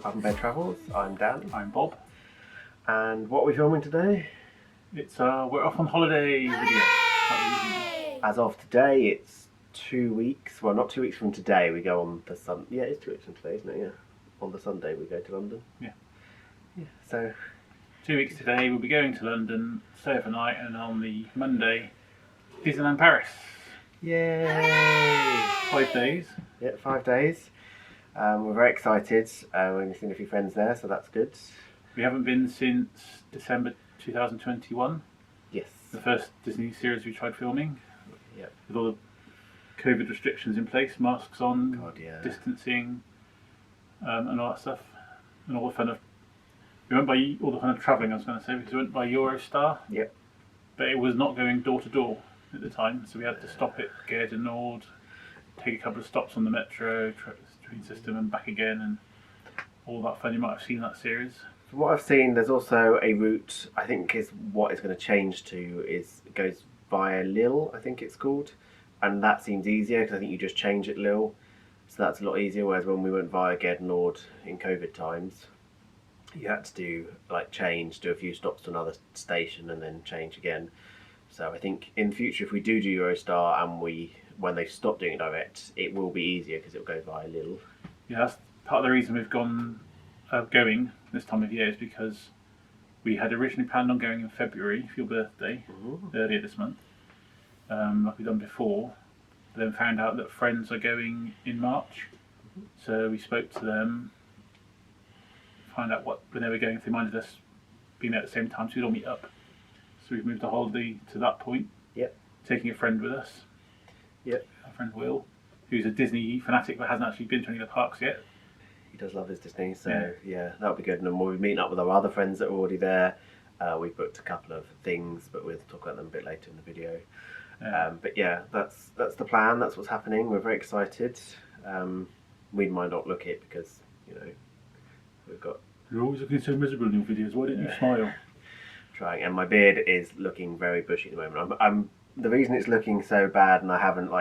Up in Bed Travels. I'm Dan. I'm Bob. And what are we filming today? It's we're off on holiday video. As of today, it's 2 weeks. Well, not 2 weeks from today. We go on the Sun. Yeah, it's 2 weeks from today, isn't it? Yeah. On the Sunday, we go to London. Yeah. Yeah. So 2 weeks today, we'll be going to London, stay overnight, and on the Monday, Disneyland Paris. yay! 5 days. Yeah, 5 days. We're very excited. We've seen a few friends there, so that's good. We haven't been since December 2021. Yes. The first Disney series we tried filming. Yep. With all the COVID restrictions in place, masks on, God, yeah. distancing, and all that stuff, and all the fun of. We went by all the fun of travelling. I was going to say, because we went by Eurostar. Yep. But it was not going door to door at the time, so we had to stop at Gare du Nord, take a couple of stops on the metro train system, and back again, and all that fun. You might have seen that series. From what I've seen, there's also a route. I think is what it's going to change to is it goes via Lille. I think it's called, and that seems easier because I think you just change at Lille, so that's a lot easier. Whereas when we went via Gare du Nord in COVID times, you had to do do a few stops to another station and then change again. So I think in the future, if we do Eurostar and when they stop doing it direct, it will be easier because it will go via Lille. Yeah, that's part of the reason we've going this time of year is because we had originally planned on going in February for your birthday, earlier this month, like we've done before. But then found out that friends are going in March, so we spoke to them, find out when they were going. If they minded us being there at the same time, so we'd all meet up. So we've moved the holiday to that point. Yep. Taking a friend with us. Yep. Our friend Will, who's a Disney fanatic but hasn't actually been to any of the parks yet. He does love his Disney, so yeah, that'll be good. And then we'll be meeting up with our other friends that are already there. We've booked a couple of things, but we'll talk about them a bit later in the video. But yeah, that's the plan. That's what's happening. We're very excited. We might not look it because we've got. You're always looking so miserable in your videos. Why don't you smile? Trying, and my beard is looking very bushy at the moment. I'm the reason it's looking so bad and I haven't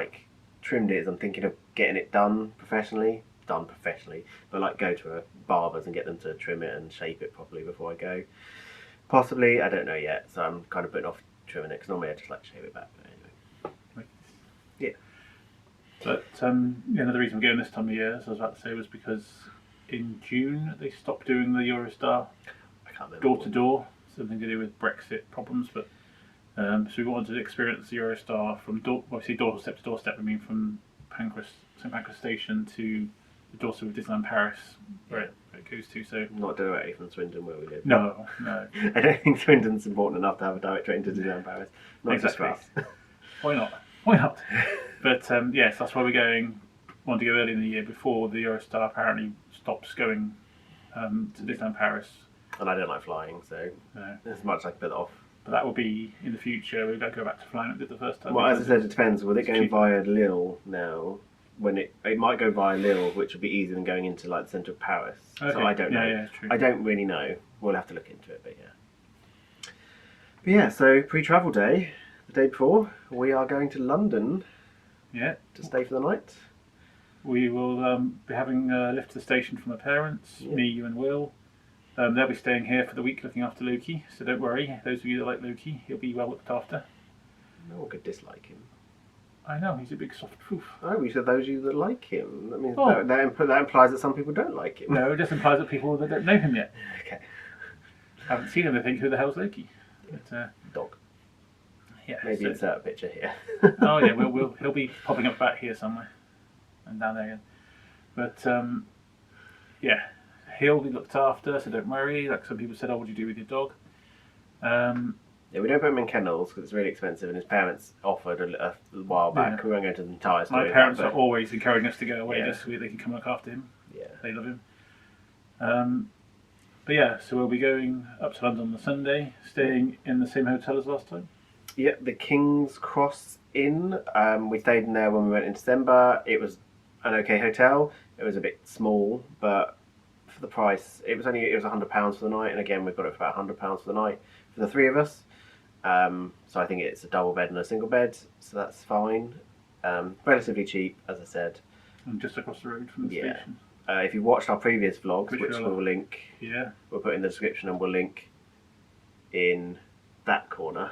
trimmed it is I'm thinking of getting it done professionally, but go to a barber's and get them to trim it and shape it properly before I go. Possibly, I don't know yet, so I'm kind of putting off trimming it because normally I just like to shave it back. But anyway, yeah. But another reason we're going this time of year, as I was about to say, was because in June they stopped doing the Eurostar door to door. Something to do with Brexit problems, but so we wanted to experience the Eurostar from doorstep to doorstep. I mean, from St Pancras Station to the doorstep of Disneyland Paris, where it goes to. So not directly from Swindon, where we live. No. I don't think Swindon's important enough to have a direct train to Disneyland Paris. Not exactly. Just for us. Why not? But yes, that's why we're going. Wanted to go early in the year before the Eurostar apparently stops going to Disneyland Paris. And I don't like flying, so as much as I can put it off. But that will be in the future. We're going to go back to flying like we did the first time. Well, as I said, it depends. With it going via Lille now, when it might go via Lille, which will be easier than going into the centre of Paris. Okay. So I don't know. Yeah, true. I don't really know. We'll have to look into it, but yeah. But yeah, so pre-travel day, the day before, we are going to London. Yeah. To stay for the night. We will be having a lift to the station from my parents, me, you and Will. They'll be staying here for the week looking after Lukey, so don't worry, those of you that like Lukey, he'll be well looked after. No one could dislike him. I know, he's a big soft poof. Oh, we said those of you that like him. That means that implies that some people don't like him. No, it just implies that people that don't know him yet. Okay. Haven't seen him, they think, who the hell's Lukey? But, dog. Yeah. Maybe insert a picture here. Oh yeah, he'll be popping up back here somewhere. And down there again. But, yeah. He'll be looked after, so don't worry. Like some people said, what do you do with your dog? Yeah, we don't put him in kennels because it's really expensive, and his parents offered a while back. We won't go into the entire story. My parents are always encouraging us to go away just so they can come look after him. Yeah, they love him. But yeah, so we'll be going up to London on the Sunday, staying in the same hotel as last time. Yeah, the King's Cross Inn. We stayed in there when we went in December. It was an okay hotel. It was a bit small, but for the price, it was £100 for the night, and again we've got it for about £100 for the night for the three of us. So I think it's a double bed and a single bed, so that's fine. Relatively cheap, as I said. And just across the road from the station. If you watched our previous vlogs, which we'll link, yeah, we'll put in the description, and we'll link in that corner.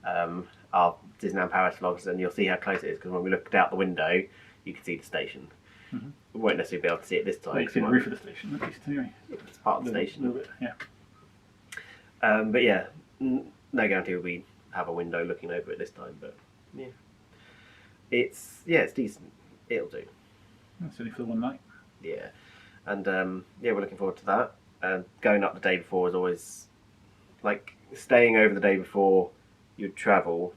Our Disneyland Paris vlogs, and you'll see how close it is, because when we looked out the window, you can see the station. Mm-hmm. We won't necessarily be able to see it this time. Well, you can see the roof of the station, at least, anyway. It's part of the station. A little bit, yeah. But yeah, no guarantee we have a window looking over it this time, but yeah. It's decent. It'll do. That's only for the one night. Yeah. And yeah, we're looking forward to that. Going up the day before is always, like, staying over the day before you travel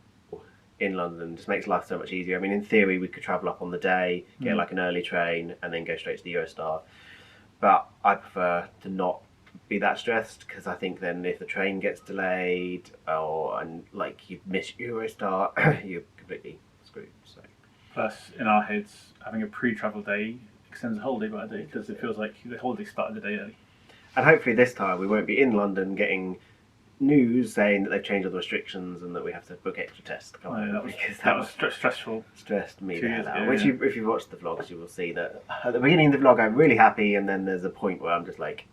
in London just makes life so much easier. I mean, in theory, we could travel up on the day, get like an early train, and then go straight to the Eurostar. But I prefer to not be that stressed, because I think then if the train gets delayed and like you miss Eurostar, you're completely screwed. So. Plus, in our heads, having a pre-travel day extends the holiday by a day, because it feels like the holiday started a day early. And hopefully this time we won't be in London getting news saying that they've changed all the restrictions and that we have to book extra tests to come home. That was stressful. Stressed me the hell out. Ago, Which, if you watch the vlogs, you will see that at the beginning of the vlog I'm really happy, and then there's a point where I'm just like,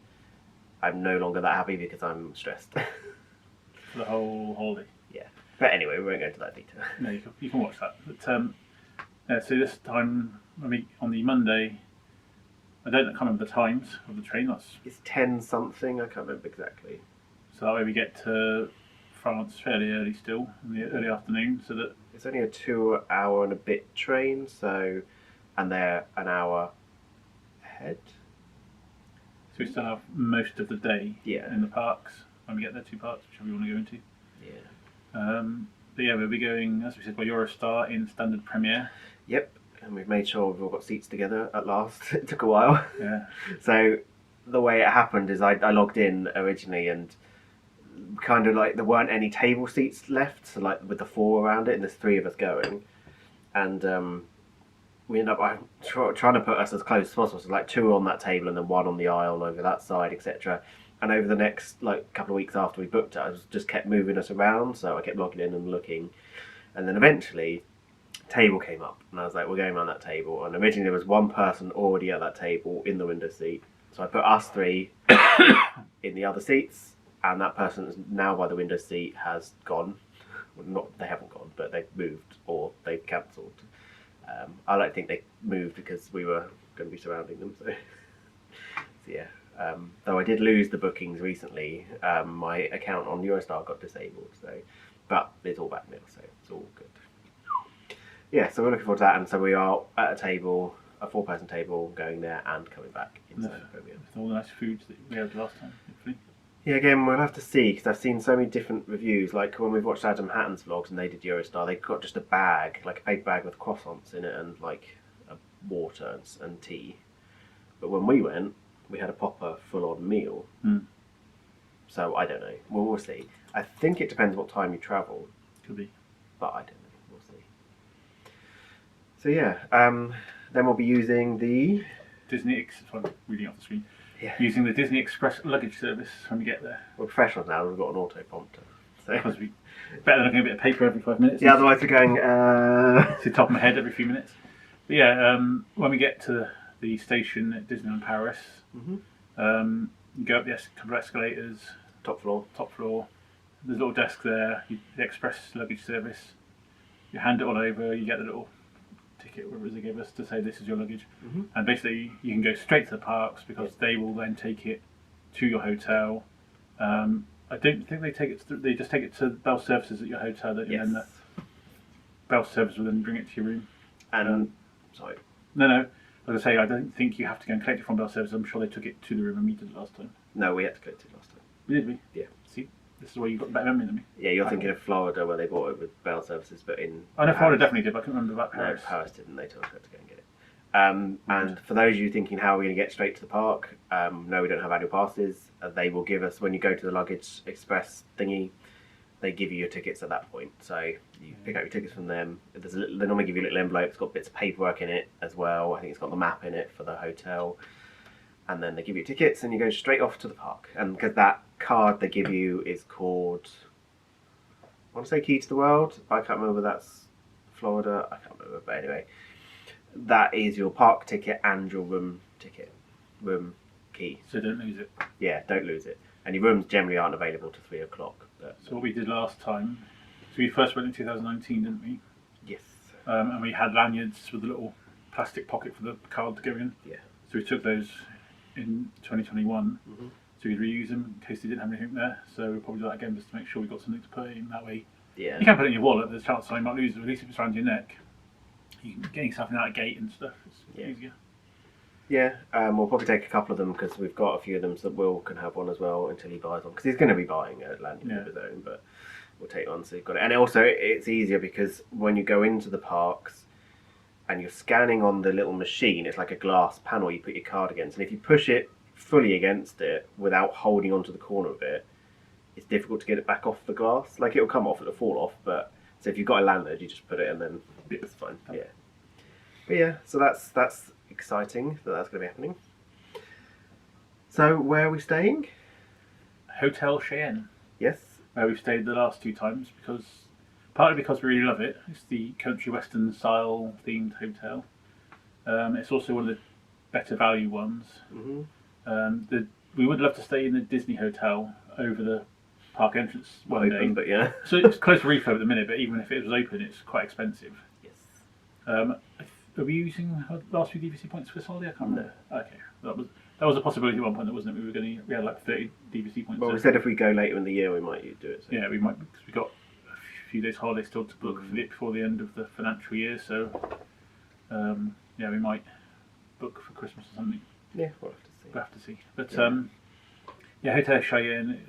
I'm no longer that happy because I'm stressed. For the whole holiday. Yeah. But anyway, we won't go into that detail. No, you can watch that. But, so this time, on the Monday, I can't remember the times of the train. It's 10 something, I can't remember exactly. So that way we get to France fairly early still, in the early afternoon, so that... It's only a 2 hour and a bit train, and they're an hour ahead. So we still have most of the day in the parks, when we get there, 2 parks, which we want to go into. Yeah. But yeah, we'll be going, as we said, by Eurostar in standard Premier. Yep, and we've made sure we've all got seats together at last. It took a while. Yeah. So the way it happened is I logged in originally, and kind of like there weren't any table seats left, so like with the 4 around it, and there's 3 of us going, and we ended up trying to put us as close as possible, so like 2 on that table and then 1 on the aisle over that side, etc. And over the next like couple of weeks after we booked it, I just kept moving us around, so I kept logging in and looking, and then eventually table came up, and I was like, we're going around that table, and originally there was 1 person already at that table in the window seat, so I put us 3 in the other seats, and that person is now by the window seat has gone. Well, they haven't gone, but they've moved or they've cancelled. I like to think they moved because we were going to be surrounding them. So yeah. Though I did lose the bookings recently, my account on Eurostar got disabled. But it's all back now, so it's all good. Yeah, so we're looking forward to that, and so we are at a table, a 4-person table, going there and coming back inside the pavilion. With all the nice foods that we had last time, hopefully. Yeah, again, we'll have to see, because I've seen so many different reviews. Like when we've watched Adam Hatton's vlogs and they did Eurostar, they got just a bag, like a paper bag with croissants in it and like water and tea. But when we went, we had a proper full-on meal. So I don't know. We'll see. I think it depends what time you travel. Could be. But I don't know. We'll see. So yeah, then we'll be using the I'm reading off the screen. Yeah. Using the Disney Express luggage service when we get there. We're professionals now. We've got an auto prompter. So Because better than looking at a bit of paper every 5 minutes. yeah, otherwise we're going. To the top of my head every few minutes. But yeah, when we get to the station at Disneyland Paris, you go up the couple of escalators. Top floor. There's a little desk there. The express luggage service. You hand it all over. You get the little ticket, whatever they give us, to say this is your luggage, and basically you can go straight to the parks because they will then take it to your hotel. I don't think they take it. They just take it to Bell Services at your hotel, and then the Bell Service will then bring it to your room. And sorry. No. As I say, I don't think you have to go and collect it from Bell Services. I'm sure they took it to the room and we did it last time. No, we had to collect it last time. Did we? Yeah. See, this is why you've got better memory than me. Yeah, you're thinking of Florida where they bought it with Bell Services, but in I know Florida definitely did, but I can't remember about Paris. No, Paris didn't. They told us to go and get it. And for those of you thinking how are we going to get straight to the park, no, we don't have annual passes. They will give us, when you go to the luggage express thingy, they give you your tickets at that point. So you pick up your tickets from them. They normally give you a little envelope. It's got bits of paperwork in it as well. I think it's got the map in it for the hotel. And then they give you tickets and you go straight off to the park. And because that card they give you is called, I want to say Key to the World, but I can't remember whether that's Florida. I can't remember, but anyway. that is your park ticket and your room key. So don't lose it. Yeah, don't lose it. And your rooms generally aren't available till 3 o'clock. But So what we did last time, so we first went in 2019, didn't we? yes. And we had lanyards with a little plastic pocket for the card to go in. Yeah. So we took those in 2021. Mm-hmm. So we'd reuse them in case they didn't have anything there. So we'll probably do that again just to make sure we got something to put in that way. Yeah. You can put it in your wallet, there's a chance I might lose it, at least if it's around your neck. You can get yourself in out of gate and stuff, it's easier. Yeah, we'll probably take a couple of them because we've got a few of them, so Will can have one as well until he buys one because he's going to be buying a lanyard of his own, but we'll take one so you've got it. And also, it's easier because when you go into the parks and you're scanning on the little machine, it's like a glass panel you put your card against, and if you push it fully against it without holding onto the corner of it, it's difficult to get it back off the glass. Like, it'll come off, it'll fall off, but so if you've got a lanyard, you just put it and then it's fine. Yeah. But yeah, so that's exciting that that's going to be happening. So where are we staying? Hotel Cheyenne, Yes. where we've stayed the last 2 times, partly because we really love it. It's the country western style themed hotel. It's also one of the better value ones. Mm-hmm. We would love to stay in the Disney hotel over the park entrance one day. But yeah. So it's close to refurb at the minute, but even if it was open, it's quite expensive. Yes. Are we using our last few DVC points for this holiday? I can't remember. Okay, that was a possibility at one point, wasn't it? We had like 30 DVC points. Well, we said if we go later in the year, we might do it. So. Yeah, we might, because we got a few days holiday still to book before the end of the financial year. So yeah, we might book for Christmas or something. Yeah, we'll have to see. We'll have to see. But yeah, Hotel Cheyenne,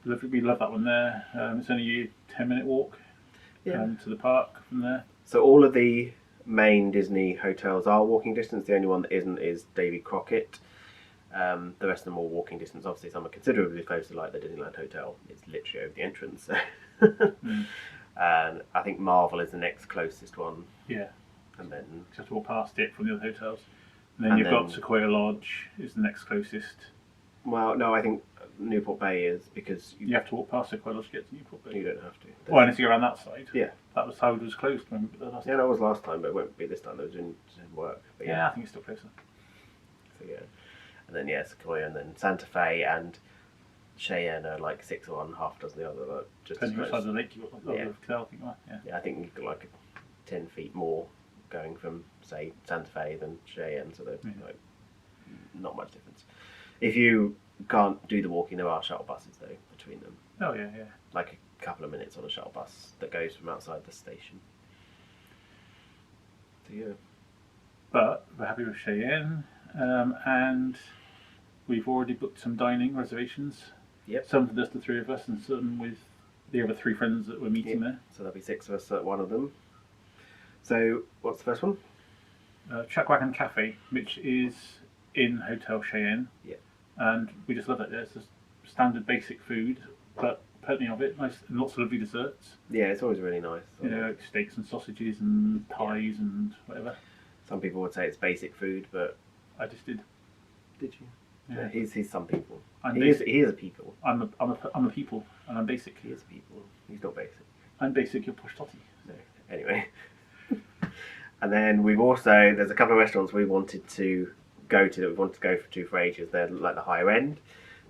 we love that one there. It's only a 10-minute walk to the park from there. So all of the main Disney hotels are walking distance. The only one that isn't is Davy Crockett. The rest of them are all walking distance. Obviously, some are considerably closer, like the Disneyland Hotel. It's literally over the entrance. So. And I think Marvel is the next closest one. Yeah. And then you have to walk past it from the other hotels. And then you've got Sequoia Lodge is the next closest. Well, no, I think Newport Bay is because you have to walk past Sequoia Lodge to get to Newport Bay. You don't have to. Well, unless you go around that side. Yeah. That was how it was closed when we did that last time. Yeah, that was last time, but it won't be this time. It was in work. But yeah, I think it's still closer. So yeah. And then Sequoia, and then Santa Fe and Cheyenne are like 6 or 1, half a dozen the other. Like, just depending which side of the lake you got. Yeah, I think you've got like 10 feet more going from, say, Santa Fe than Cheyenne, so there's like not much difference. If you can't do the walking, there are shuttle buses though between them. Oh yeah. Like a couple of minutes on a shuttle bus that goes from outside the station. So yeah. But we're happy with Cheyenne, and we've already booked some dining reservations. Yep. Some for just the 3 of us, and some with the other 3 friends that we're meeting there. So there'll be 6 of us at one of them. So what's the first one? Chuckwagon Cafe, which is in Hotel Cheyenne. Yeah. And we just love it. It's just standard basic food, but plenty of it. Nice and lots of lovely desserts. Yeah, it's always really nice. You know, like steaks and sausages and pies and whatever. Some people would say it's basic food, but I just did. Did you? Yeah. He's some people. He is a people. I'm a people, and I'm basic. He is a people. He's not basic. I'm basic. You're push totty. So anyway. And then there's a couple of restaurants we wanted to go to that we wanted to go to for ages. They're like the higher end.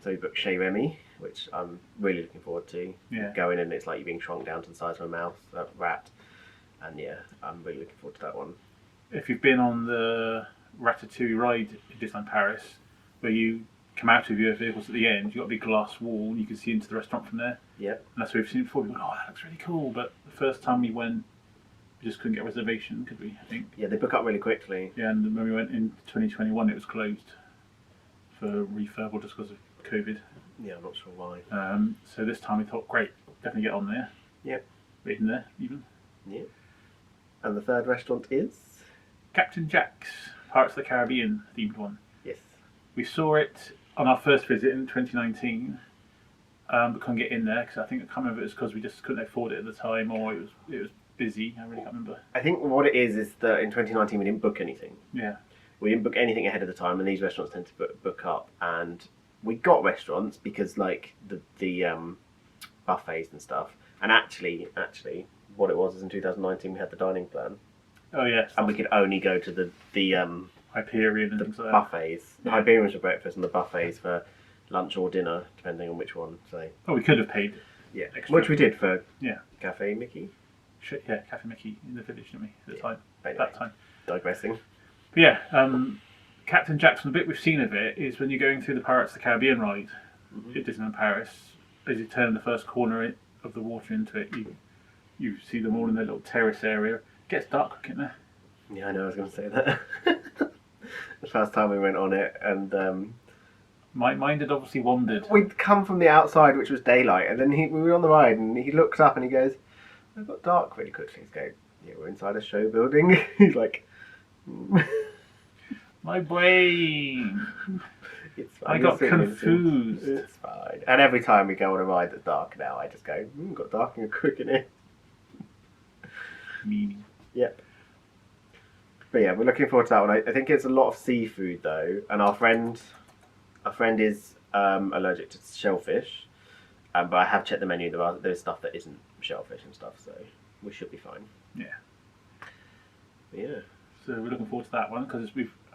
So we booked Chez Remy, which I'm really looking forward to. Yeah. Going in, it's like you're being shrunk down to the size of a mouse, a rat. And yeah, I'm really looking forward to that one. If you've been on the Ratatouille ride in Disneyland Paris, where you come out of your vehicles at the end, you've got a big glass wall and you can see into the restaurant from there. Yeah. And that's where we've seen it before. We went, oh, that looks really cool. But the first time we went, we just couldn't get a reservation, could we? I think. Yeah, they book up really quickly. Yeah, and when we went in 2021, it was closed for refurb or just because of COVID. Yeah, I'm not sure why. So this time we thought, great, definitely get on there. Yep. We're in there, even. Yeah. And the third restaurant is? Captain Jack's Pirates of the Caribbean themed one. Yes. We saw it on our first visit in 2019, but couldn't get in there because I can't remember if it was because we just couldn't afford it at the time or it was busy. I really can't remember. I think what it is that in 2019 we didn't book anything. Yeah. We didn't book anything ahead of the time, and these restaurants tend to book up. And we got restaurants because like the buffets and stuff. And actually, what it was is in 2019 we had the dining plan. Oh yes, and we could only go to the Hyperion and things like that. buffets. The Yeah. Hyperion was for breakfast, and the buffets for lunch or dinner, depending on which one. So Oh, we could have paid. yeah, Extra. which we did for Yeah. Cafe Mickey. Yeah, Cafe Mickey in the village, didn't we? At the time. Anyway, That time. digressing. But yeah, Captain Jackson. The bit we've seen of it is when you're going through the Pirates of the Caribbean ride at Disneyland Paris. As you turn the first corner of the water into it, you see them all in their little terrace area. It gets dark in there. Yeah, I know. I was going to say that. The first time we went on it, and My mind had obviously wandered. we'd come from the outside, which was daylight, and then we were on the ride, and he looked up and he goes, "It got dark really quickly." He's going, "Yeah, we're inside a show building." He's like, My brain. "It's fine. I you're got sitting in it. confused. It's fine." And every time we go on a ride that's dark now, I just go, "Got dark and quick in here." Meaning. Yep. But yeah, we're looking forward to that one. I think it's a lot of seafood though, and our friend is allergic to shellfish, but I have checked the menu. There's stuff that isn't shellfish and stuff, so we should be fine. Yeah. But yeah. So we're looking forward to that one because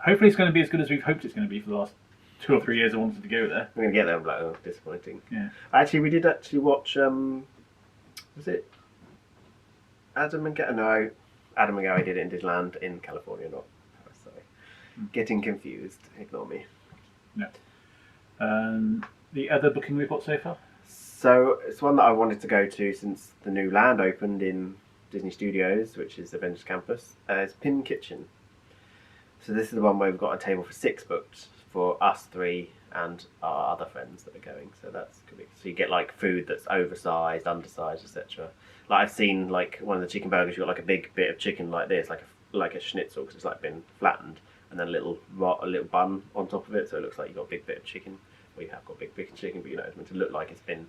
hopefully it's going to be as good as we've hoped it's going to be for the last 2 or 3 years. I wanted to go there. We're gonna get there. I'm like, oh, disappointing. Yeah. Actually, we did watch. Was it Adam and Gary? No, Adam and Gary did it in Disneyland in California, not Paris. Sorry, getting confused. Ignore me. No. The other booking we've got so far? So it's one that I wanted to go to since the new land opened in Disney Studios, which is Avengers Campus. It's Pin Kitchen. So this is the one where we've got a table for 6 booked for us 3 and our other friends that are going. So that's could be. So you get like food that's oversized, undersized, etc. Like I've seen like one of the chicken burgers. You got like a big bit of chicken like this, like a schnitzel, because it's like been flattened, and then a little bun on top of it, so it looks like you got a big bit of chicken. Well, you have got a big bit of chicken, but you know it's meant to look like it's been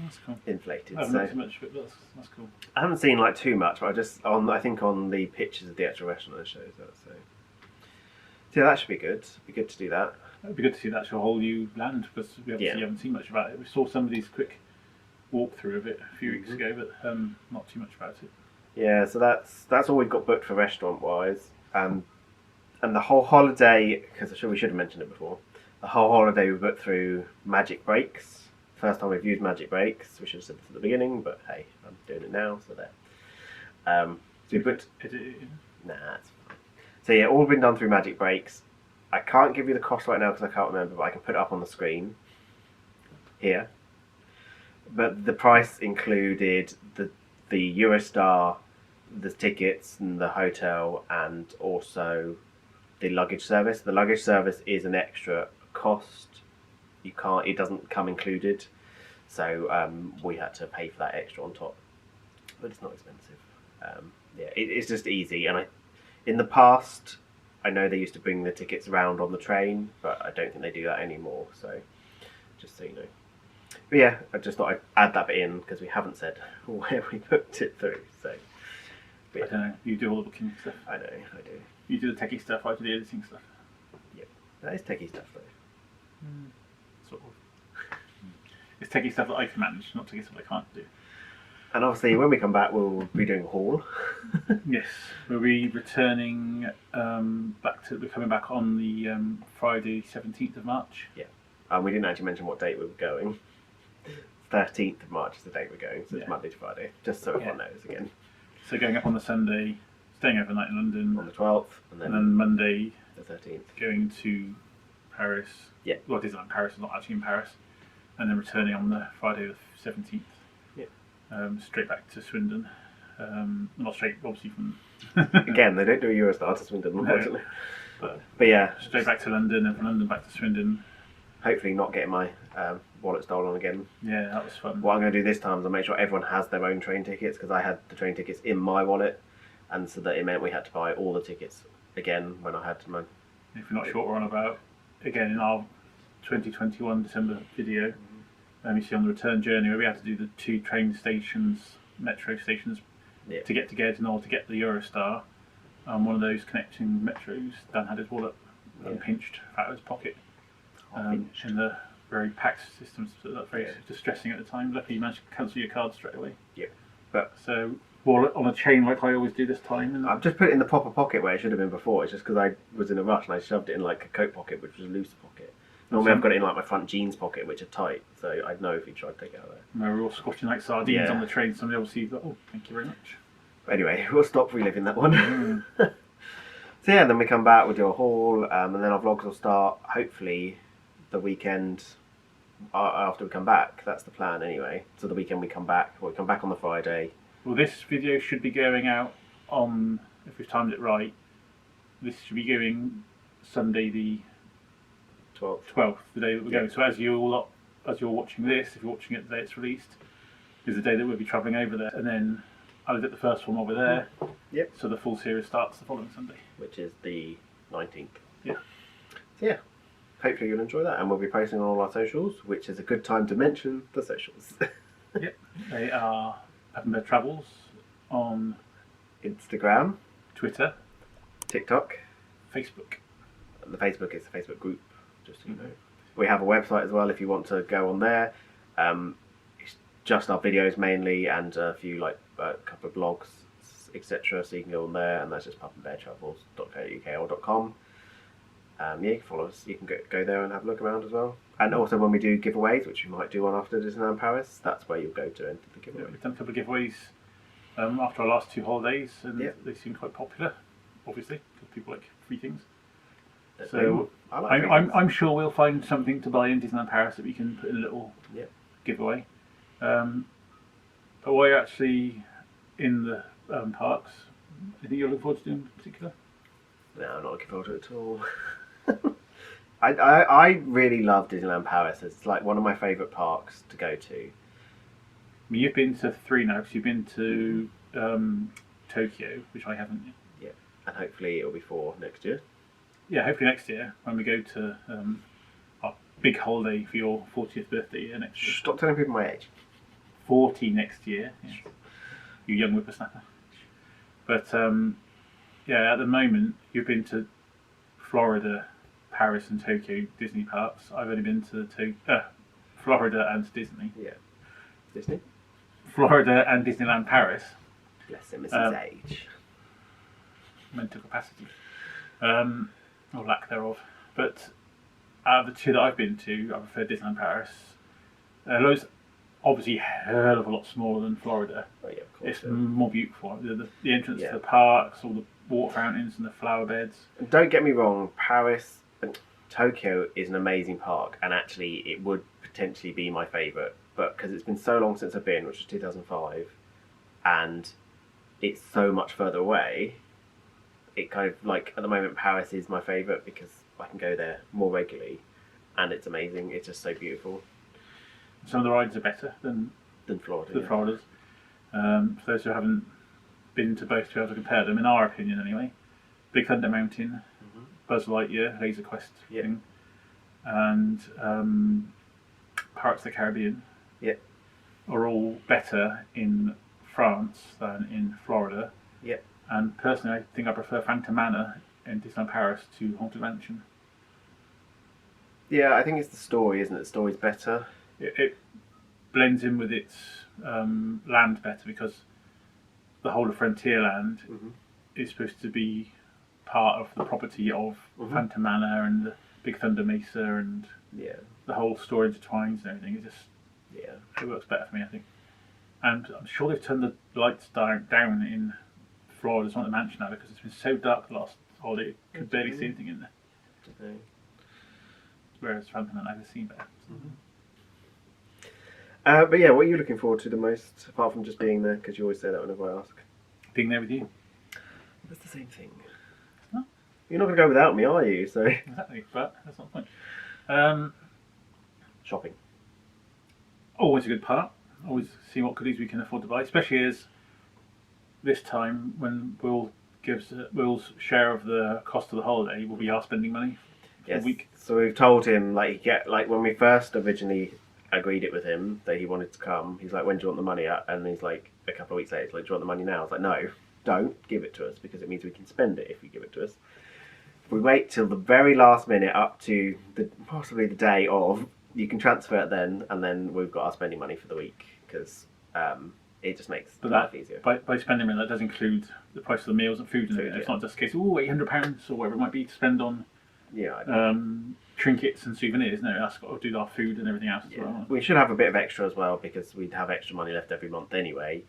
That's cool. inflated. I haven't looked too much of it, but that's cool. I haven't seen like too much, but I think on the pictures of the actual restaurant it shows that. So yeah, that should be good. It'd be good to do that. It'd be good to see the actual whole new land because we obviously haven't seen much about it. We saw somebody's quick walkthrough of it a few weeks ago, but not too much about it. Yeah, so that's all we've got booked for restaurant wise, and the whole holiday, because I'm sure we should have mentioned it before. The whole holiday we booked through Magic Breaks. First time we've used Magic Breaks. We should have said this at the beginning, but hey, I'm doing it now, so there. So we booked. Nah, it's fine. So yeah, all been done through Magic Breaks. I can't give you the cost right now because I can't remember, but I can put it up on the screen here. But the price included the Eurostar, the tickets and the hotel, and also the luggage service. The luggage service is an extra cost. It doesn't come included, so we had to pay for that extra on top. But it's not expensive. It's just easy. And in the past, I know they used to bring the tickets around on the train, but I don't think they do that anymore. So just so you know. But yeah, I just thought I'd add that bit in because we haven't said where we booked it through. So I don't know. You do all the booking stuff. I know, I do. You do the techie stuff. I do the editing stuff. Yep, that is techie stuff though. Sort of. It's techie stuff that I can manage, not techie stuff I can't do. And obviously, when we come back, we'll be doing a haul. Yes, we'll be returning we're coming back on the Friday 17th of March. Yeah, and we didn't actually mention what date we were going. 13th of March is the date we're going, so it's Monday to Friday, just so everyone knows again. So going up on the Sunday, staying overnight in London on the 12th, and then Monday the 13th, going to Paris. Yeah. Well, Disneyland Paris is not actually in Paris, and then returning on the Friday the 17th. Yeah. Straight back to Swindon. Not straight, obviously from. Again, they don't do a Eurostar to Swindon, unfortunately. No. But yeah, straight back to London, and from London back to Swindon. Hopefully, not getting my wallet stolen again. Yeah, that was fun. What I'm going to do this time is I'll make sure everyone has their own train tickets because I had the train tickets in my wallet, and so that it meant we had to buy all the tickets again when I had mine. If you're not sure what we're on about, again in our 2021 December video, you see on the return journey where we had to do the 2 train stations, metro stations, to get to Geden or to get the Eurostar. One of those connecting metros, Dan had his wallet unpinched out of his pocket. In the very packed systems, so that's very distressing at the time. Luckily, you managed to cancel your card straight away. Yeah, so wallet on a chain like I always do this time. And I've just put it in the proper pocket where it should have been before. It's just because I was in a rush and I shoved it in like a coat pocket, which was a loose pocket. Normally I've got it in like my front jeans pocket, which are tight, so I'd know if you tried to take it out there. we're all squatting like sardines Yeah. on the train. Somebody obviously thought, "Oh, thank you very much." But anyway, we'll stop reliving that one. So yeah, then we come back, we'll do a haul, and then our vlogs will start hopefully the weekend after we come back. That's the plan anyway. So the weekend we come back on the Friday. Well, this video should be going out on, if we've timed it right, this should be going Sunday the 12th, the day that we're going. So as you're watching this, if you're watching it the day it's released, is the day that we'll be travelling over there. And then I'll get the first one while we're there. Yep. So the full series starts the following Sunday. Which is the 19th. Yeah. So yeah, hopefully you'll enjoy that, and we'll be posting on all our socials, which is a good time to mention the socials. Yep. They are Papenbed Travels on Instagram, Twitter, TikTok, Facebook. and the Facebook is the Facebook group, just so you know. We have a website as well if you want to go on there. It's just our videos mainly, and a few like a couple of blogs, etc. So you can go on there, and that's just papenbedtravels.co.uk or .com. Yeah, you can follow us. You can go there and have a look around as well. And also when we do giveaways, which we might do one after Disneyland Paris, that's where you'll go to enter the giveaway. Yeah, we've done a couple of giveaways after our last 2 holidays, and they seem quite popular, obviously, because people like free things. So I like I'm sure we'll find something to buy in Disneyland Paris that we can put in a little giveaway. But while you're actually in the parks, anything you're looking forward to doing in particular? No, I'm not looking forward to it at all. I really love Disneyland Paris. It's like one of my favourite parks to go to. I mean, you've been to 3 now, because you've been to Tokyo, which I haven't yet. Yeah, and hopefully it'll be 4 next year. Yeah, hopefully next year when we go to our big holiday for your 40th birthday next year. Stop telling people my age. 40 next year. Yes. You young whippersnapper. But yeah, at the moment you've been to Florida, Paris, and Tokyo Disney parks. I've only been to Florida and Disney. Yeah. Disney? Florida and Disneyland Paris. Bless him, it's his age. Mental capacity. Or lack thereof. But out of the 2 that I've been to, I prefer Disneyland Paris. Those obviously a hell of a lot smaller than Florida. Oh yeah, of course. It's more beautiful. The entrance to the parks, all the water fountains and the flower beds. And don't get me wrong, Paris and Tokyo is an amazing park, and actually it would potentially be my favourite. But because it's been so long since I've been, which was 2005, and it's so much further away, it kind of like at the moment Paris is my favourite because I can go there more regularly, and it's amazing. It's just so beautiful. Some of the rides are better than Florida. The Floridas. For those who haven't been to both to be able to compare them, in our opinion anyway, Big Thunder Mountain, Buzz Lightyear, Laser Quest thing, and Pirates of the Caribbean are all better in France than in Florida. And personally, I think I prefer Phantom Manor in Disneyland Paris to Haunted Mansion. Yeah, I think it's the story, isn't it? The story's better. It blends in with its land better, because the whole of Frontierland is supposed to be part of the property of Phantom Manor and the Big Thunder Mesa, and the whole story intertwines and everything. It just it works better for me, I think. And I'm sure they've turned the lights down in Florida, it's not the mansion now, because it's been so dark the last holiday, you could barely see anything in there. Whereas Phantom Manor I've seen better. But yeah, what are you looking forward to the most, apart from just being there? Because you always say that whenever I ask. Being there with you. That's the same thing. No? You're not going to go without me, are you? So Exactly, but that's not the point. shopping. Always a good part. Always see what goodies we can afford to buy, especially as this time when Will's share of the cost of the holiday will be our spending money for the week. So we've told him, like when we first originally agreed it with him that he wanted to come, he's like, when do you want the money at? And he's like, a couple of weeks later, he's like, do you want the money now? I was like, no, don't give it to us, because it means we can spend it if you give it to us. If we wait till the very last minute, up to possibly the day of, you can transfer it then, and then we've got our spending money for the week, because it just makes But life that easier. by spending money, that does include the price of the meals and food and everything. It's not just a case of £800 or whatever it might be to spend on trinkets and souvenirs. No, that's got to do our food and everything else as well. We should have a bit of extra as well because we'd have extra money left every month anyway,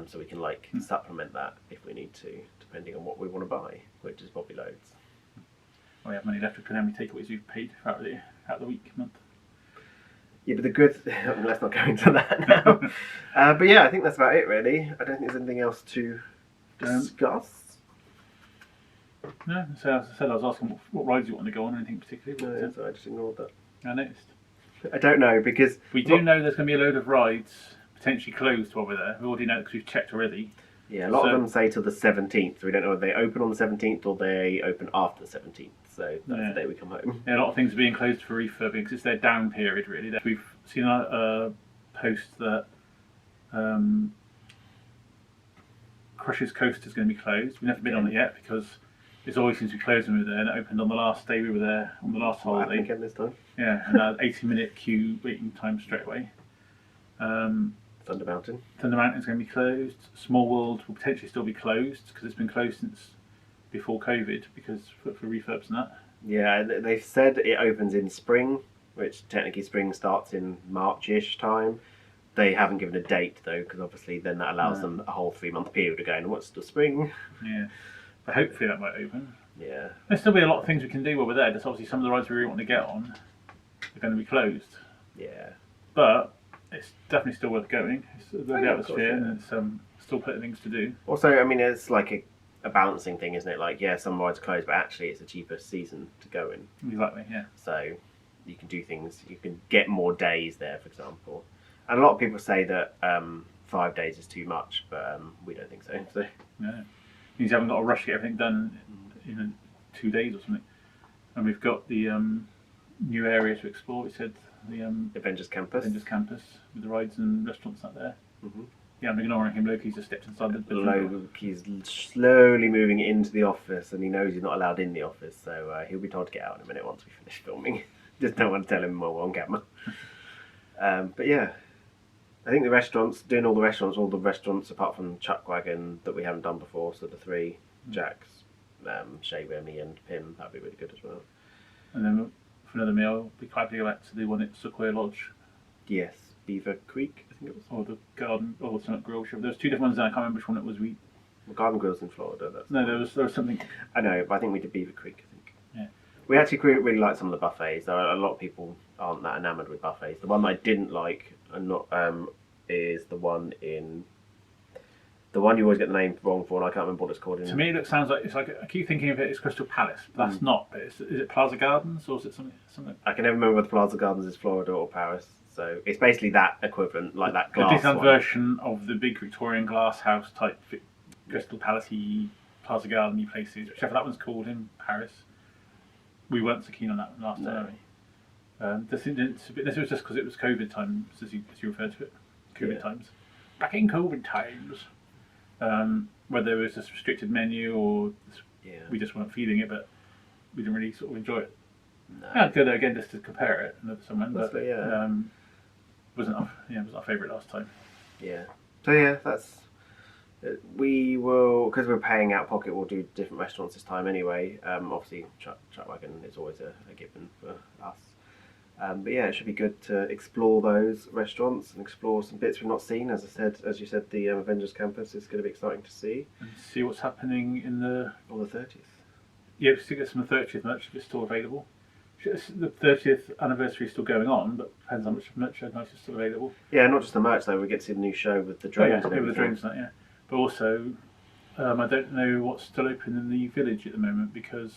so we can supplement that if we need to, depending on what we want to buy, which is probably loads. We have money left to how many takeaways we've paid out the week, month. Yeah, but the good. Let's not go into that now. But yeah, I think that's about it really. I don't think there's anything else to discuss. No, so as I said, I was asking what rides you want to go on, anything particularly. No, so I just ignored that. I noticed. I don't know because we do know there's going to be a load of rides potentially closed while we're there. We already know because we've checked already. Yeah, a lot of them say till the 17th. So we don't know whether they open on the 17th or they open after the 17th. So that's the day we come home. Yeah, a lot of things are being closed for refurbing because it's their down period, really. We've seen a post that Crush's Coast is going to be closed. We've never been on it yet because it always seems to be closed when we were there, and it opened on the last day we were there, on the last holiday. Again this time. Yeah, and that 80-minute queue waiting time straight away. Thunder Mountain. Thunder Mountain is going to be closed. Small World will potentially still be closed because it's been closed since before COVID because for refurbs and that. Yeah, they've said it opens in spring, which technically spring starts in March-ish time. They haven't given a date though, because obviously then that allows them a whole 3-month period of going, what's the spring? Yeah, but hopefully that might open. Yeah. There'll still be a lot of things we can do while we're there. There's obviously some of the rides we really want to get on are going to be closed. Yeah. But it's definitely still worth going. It's the atmosphere and it's still plenty of things to do. Also, I mean, it's like a balancing thing, isn't it? Like, yeah, some rides are closed, but actually it's a cheaper season to go in. Exactly, yeah. So you can do things, you can get more days there, for example. And a lot of people say that 5 days is too much, but we don't think so. Yeah. Means you haven't got to rush to get everything done in 2 days or something. And we've got the new area to explore. We said the Avengers Campus. With the rides and restaurants out there. Mm-hmm. Yeah, I'm ignoring him. Loki's just stepped inside the building. Loki's slowly moving into the office, and he knows he's not allowed in the office, so he'll be told to get out in a minute once we finish filming. Just don't want to tell him while we're on camera. But yeah, I think doing all the restaurants apart from Chuckwagon that we haven't done before, so the 3, Jack's, Shay, Remy and Pim, that'd be really good as well. And then for another meal, we quite go back to the one at Sequoia Lodge. Yes, Beaver Creek, I think it was. Or the Garden, or the Summit Grill Shop. There was 2 different ones, and I can't remember which one it was. The Garden Grill's in Florida. There was something. I know, but I think we did Beaver Creek, I think. Yeah. We actually really like some of the buffets. Though a lot of people aren't that enamoured with buffets. The one I didn't like, is the one in. The one you always get the name wrong for, and I can't remember what it's called. To me, it sounds like I keep thinking of it as Crystal Palace, but that's not. But is it Plaza Gardens or is it something? I can never remember whether Plaza Gardens is Florida or Paris. So it's basically that equivalent, like that glass. The Disneyland version of the big Victorian glass house type Crystal Palace-y, Plaza Garden-y places, whichever that one's called in Paris. We weren't so keen on that last time. This was just because it was COVID times, as you referred to it. COVID times. Back in COVID times. Whether there was this restricted menu or we just weren't feeling it, but we didn't really sort of enjoy it. No. I'd go there again just to compare it with someone, but wasn't our favourite last time. Yeah. So yeah, that's we will, because we're paying out pocket, we'll do different restaurants this time anyway. Obviously, Chuckwagon is always a given for us. But yeah, it should be good to explore those restaurants and explore some bits we've not seen. As you said, the Avengers Campus is going to be exciting to see. And see what's happening on the 30th. Yeah, we still get some of the 30th merch if it's still available. The 30th anniversary is still going on, but depends how much merchandise is still available. Yeah, not just the merch though. We get to see the new show with the drones. With the drones, yeah. But also, I don't know what's still open in the village at the moment because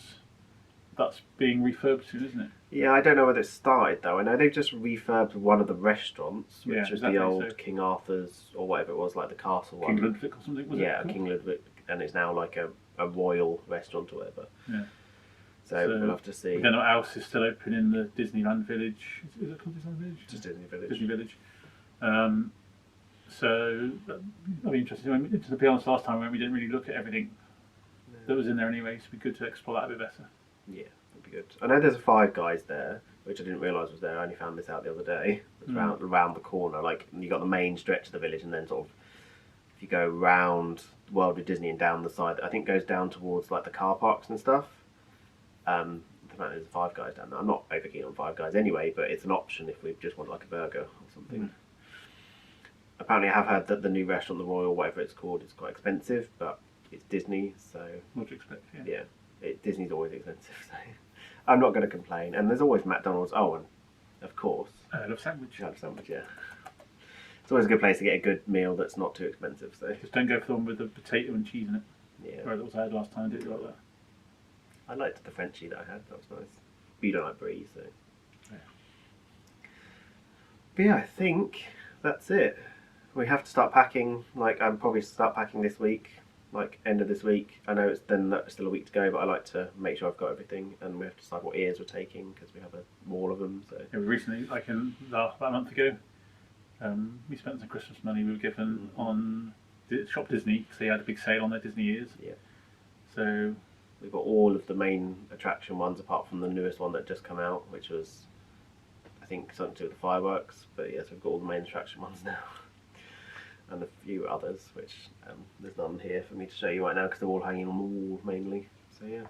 that's being refurbed soon, isn't it? Yeah, I don't know whether it's started though. I know they've just refurbed one of the restaurants, which is the old King Arthur's or whatever it was, like the castle one. King Ludwig or something, was it? Yeah, King Ludwig, and it's now like a royal restaurant or whatever. Yeah. So we'll have to see. We don't know what else is still open in the Disneyland Village. Is it called Disneyland Village? Just Disney Village. Disney Village. So that'll be interesting. To be honest, last time we didn't really look at everything that was in there anyway, so it'd be good to explore that a bit better. Yeah, that'd be good. I know there's a Five Guys there, which I didn't realise was there. I only found this out the other day. It's round the corner. Like you got the main stretch of the village, and then sort of if you go round World of Disney and down the side, I think goes down towards like the car parks and stuff. The fact there's Five Guys down there. I'm not over keen on Five Guys anyway, but it's an option if we just want like a burger or something. Apparently, I have heard that the new restaurant, the Royal, whatever it's called, is quite expensive, but it's Disney, so What do you expect? Yeah. Disney's always expensive, so I'm not going to complain. And there's always McDonald's. Oh, and of course, I love sandwich. I love sandwich. Yeah, it's always a good place to get a good meal that's not too expensive. So Just don't go for the one with the potato and cheese in it. yeah, Where that was I had last time. I did it like that. I liked the Frenchie that I had. That was nice. But you don't like brie, so. Yeah. But yeah, I think that's it. We have to start packing. Like, I'm probably start packing this week, like end of this week. I know it's then still a week to go, but I like to make sure I've got everything, and we have to decide what ears we're taking because we have a wall of them. So Yeah, recently, about a month ago, we spent some Christmas money we were given on Shop Disney because they had a big sale on their Disney ears. yeah, So we've got all of the main attraction ones apart from the newest one that just come out, which was I think something to do with the fireworks. But yes, we've got all the main attraction ones now. And a few others, which there's none here for me to show you right now because they're all hanging on the wall mainly. So yeah.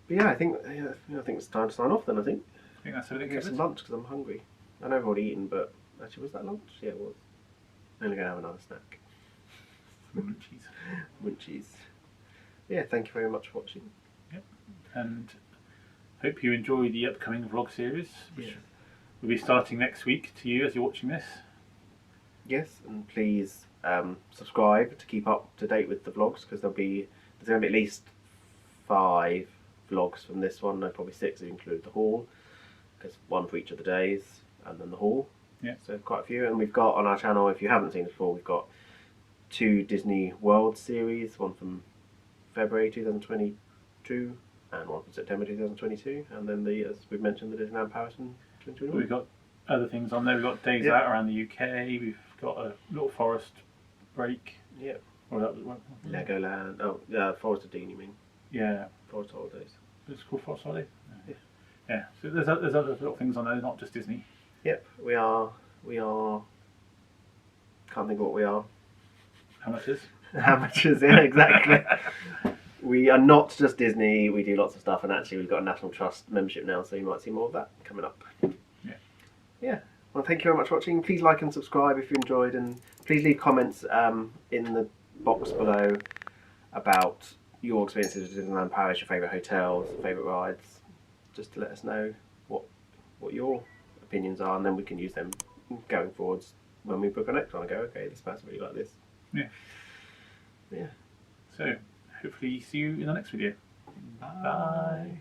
But yeah, I think it's time to sign off then. I think that's everything get some covered. lunch because I'm hungry. I know I've already eaten, but actually, was that lunch? Yeah, it was. I'm only going to have another snack. Munchies. Munchies. Yeah, thank you very much for watching. Yep. And hope you enjoy the upcoming vlog series, which will be starting next week to you as you're watching this. Yes, and please subscribe to keep up to date with the vlogs because there's going to be at least 5 vlogs from this one. No, probably 6 if you include the haul, because one for each of the days and then the haul. Yeah. So quite a few, and we've got on our channel, if you haven't seen it before, we've got 2 Disney World series, one from February 2022 and one from September 2022, and then as we've mentioned, the Disneyland Paris in 2021. We've got other things on there. We've got days out around the UK. We've got a little forest break. Yeah. Or that was Legoland. Oh, yeah, Forest of Dean, you mean? Yeah. Forest Holidays. It's called Forest Holiday. Yeah. Yeah. So there's other little things on there, not just Disney. Yep, we are. Can't think of what we are. Amateurs. Amateurs, yeah, exactly. We are not just Disney. We do lots of stuff, and actually, we've got a National Trust membership now, so you might see more of that coming up. Yeah. Yeah. Well, thank you very much for watching. Please like and subscribe if you enjoyed, and please leave comments in the box below about your experiences with Disneyland Paris, your favourite hotels, favourite rides, just to let us know what your opinions are, and then we can use them going forwards when we book our next one and go, okay, this person really like this. Yeah. Yeah. So hopefully see you in the next video. Bye.